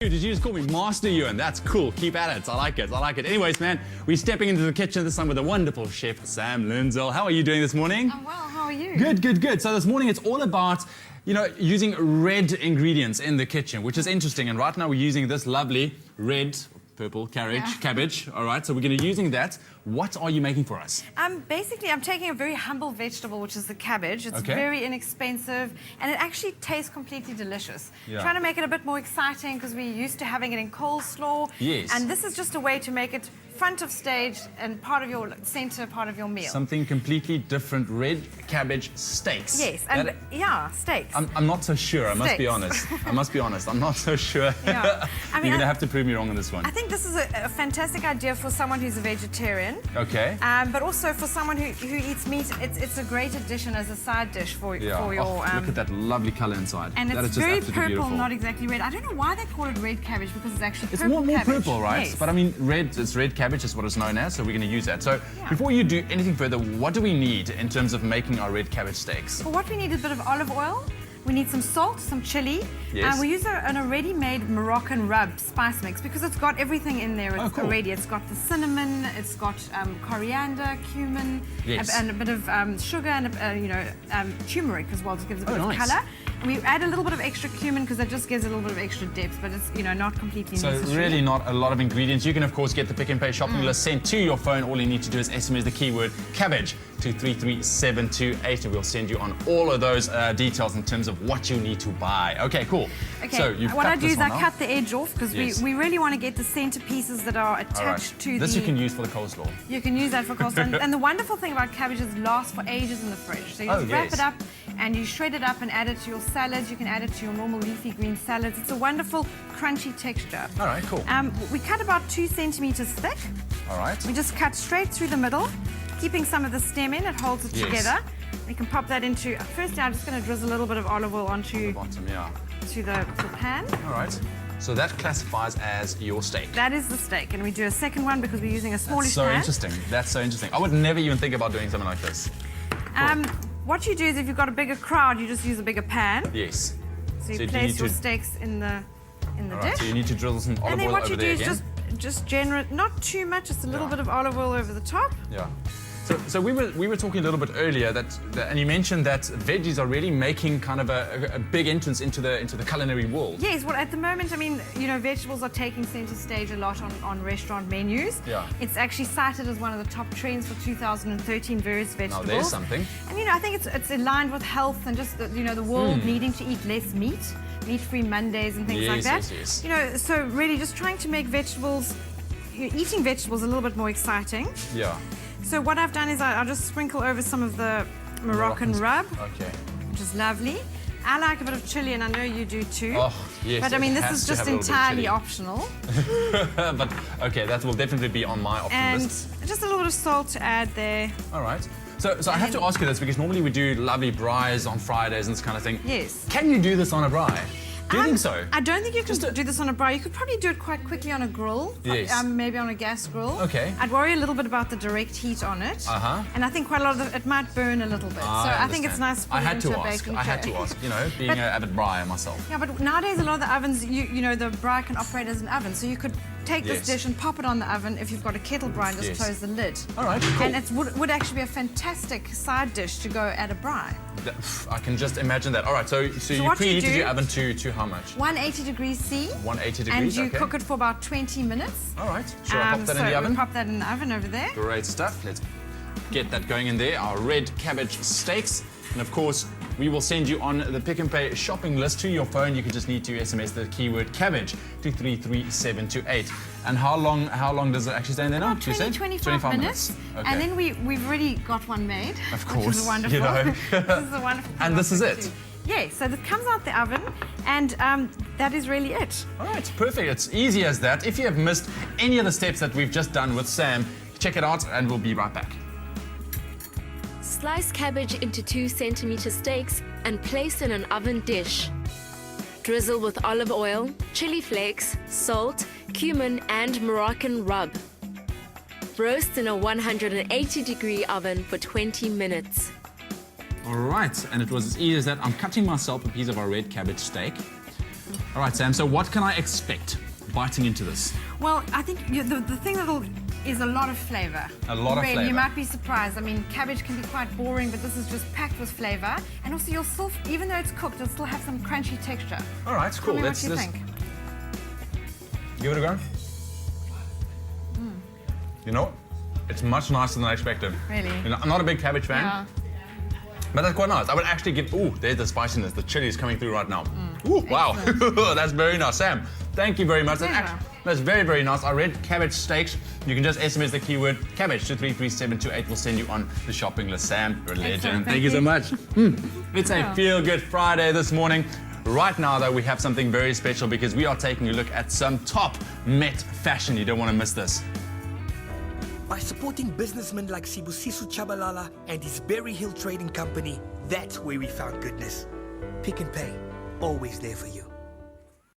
Did you just call me Master Ewan? That's cool. Keep at it. I like it. I like it. Anyways, man, we're stepping into the kitchen this time with the wonderful chef, Sam Linsell. How are you doing this morning? I'm well. How are you? Good, good, good. So this morning it's all about, using red ingredients in the kitchen, which is interesting. And right now we're using this lovely red, purple cabbage. All right, so we're going to be using that. What are you making for us? Basically, I'm taking a very humble vegetable, which is the cabbage. It's very inexpensive, and it actually tastes completely delicious. Yeah. Trying to make it a bit more exciting because we're used to having it in coleslaw. Yes. And this is just a way to make it front of stage and part of your center part of your meal. Something completely different, red cabbage steaks. Yes, and steaks. I'm not so sure, I must be honest. I'm not so sure. Yeah. You're going to have to prove me wrong on this one. I think this is a fantastic idea for someone who's a vegetarian. Okay. But also for someone who eats meat, it's a great addition as a side dish for your... look at that lovely colour inside. And that it's is very just purple, beautiful. not exactly red. I don't know why they call it red cabbage because it's actually purple more cabbage. purple, right? Yes. But I mean, it's red cabbage is what it's known as, so we're going to use that. So before you do anything further, what do we need in terms of making our red cabbage steaks? For what we need is a bit of olive oil. We need some salt, some chili. Yes. We use an already made Moroccan rub spice mix because it's got everything in there already. It's got the cinnamon, it's got coriander, cumin, and a bit of sugar and turmeric as well to give it a bit of colour. And we add a little bit of extra cumin because that just gives a little bit of extra depth, but it's not completely necessary. So really not a lot of ingredients. You can of course get the Pick and Pay shopping list sent to your phone. All you need to do is SMS the keyword cabbage to 33728 and we'll send you on all of those details in terms of what you need to buy. Okay, cool. Okay, so you've what cut I do this is one I cut the edge off because we really want to get the center pieces that are attached to this you can use for the coleslaw. You can use that for coleslaw. And the wonderful thing about cabbage is it lasts for ages in the fridge. So you just wrap it up and you shred it up and add it to your salads. You can add it to your normal leafy green salads. It's a wonderful crunchy texture. All right, cool. We cut about 2 centimeters thick. All right. We just cut straight through the middle, keeping some of the stem in. It holds it together. We can pop that into. Firstly, I'm just going to drizzle a little bit of olive oil onto the bottom, to the pan. All right. So that classifies as your steak. That is the steak, and we do a second one because we're using a smallish pan. That's so interesting. That's so interesting. I would never even think about doing something like this. Cool. What you do is if you've got a bigger crowd, you just use a bigger pan. Yes. So you place your steaks in the dish. So you need to drizzle some olive oil over there again. And then what you do is just generate, not too much, just a little bit of olive oil over the top. Yeah. So we were talking a little bit earlier and you mentioned that veggies are really making kind of a big entrance into the culinary world. Yes, well at the moment, I mean, vegetables are taking center stage a lot on restaurant menus. Yeah. It's actually cited as one of the top trends for 2013, various vegetables. Now there's something. And I think it's aligned with health and just the world needing to eat less meat, meat-free Mondays and things like that. Yes. So really just trying to make eating vegetables a little bit more exciting. Yeah. So what I've done is I'll just sprinkle over some of the Moroccan rub, which is lovely. I like a bit of chili, and I know you do too. Oh, yes. But I mean, this is just entirely optional. But okay, that will definitely be on my option list. And just a little bit of salt to add there. All right. So I have to ask you this because normally we do lovely braais on Fridays and this kind of thing. Yes. Can you do this on a braai? Do you think so? I don't think you can do this on a braai. You could probably do it quite quickly on a grill. Yes. Maybe on a gas grill. Okay. I'd worry a little bit about the direct heat on it. And I think quite a lot of it might burn a little bit. I think it's nice to put it into a baking tray. I had to ask, being an avid braaier myself. Yeah, but nowadays a lot of the ovens, the braai can operate as an oven. So you could take this dish and pop it on the oven if you've got a kettle braai and just close the lid. All right, cool. And it would actually be a fantastic side dish to go at a braai. I can just imagine that. All right, so you preheated your oven to how much? 180 degrees C. 180 degrees, And you cook it for about 20 minutes. All right, sure, I'll pop that in the oven. Pop that in the oven over there. Great stuff. Let's get that going in there. Our red cabbage steaks. And of course, we will send you on the Pick and Pay shopping list to your phone. You can just need to SMS the keyword cabbage to 33728. And how long does it actually stay in there now? About 25 minutes. Okay. And then we've already got one made. Of course. Which is wonderful. This is a wonderful. And this is it. Yeah, so this comes out the oven, and that is really it. All right, perfect. It's easy as that. If you have missed any of the steps that we've just done with Sam, check it out and we'll be right back. Slice cabbage into 2 centimeter steaks and place in an oven dish. Drizzle with olive oil, chili flakes, salt, cumin and Moroccan rub. Roast in a 180-degree oven for 20 minutes. All right, and it was as easy as that. I'm cutting myself a piece of our red cabbage steak. All right, Sam, so what can I expect biting into this? Well, I think the thing is a lot of flavour. A lot of flavour. You might be surprised. I mean, cabbage can be quite boring, but this is just packed with flavour. And also, you'll still, even though it's cooked, it'll still have some crunchy texture. All right, cool. Tell me what you think. Give it a go. You know, it's much nicer than I expected. Really? You know, I'm not a big cabbage fan. Yeah. But that's quite nice. I would actually give, ooh, there's the spiciness. The chili is coming through right now. Ooh, wow. That's very nice. Sam, thank you very much. That's very, very nice. Our red cabbage steaks. You can just SMS the keyword cabbage to 33728. We'll send you on the shopping list. Sam, you're a legend. Thank you so much. It's a feel-good Friday this morning. Right now, though, we have something very special because we are taking a look at some top Met fashion. You don't want to miss this. By supporting businessmen like Sibusiso Chabalala and his Berry Hill Trading Company, that's where we found goodness. Pick and Pay, always there for you.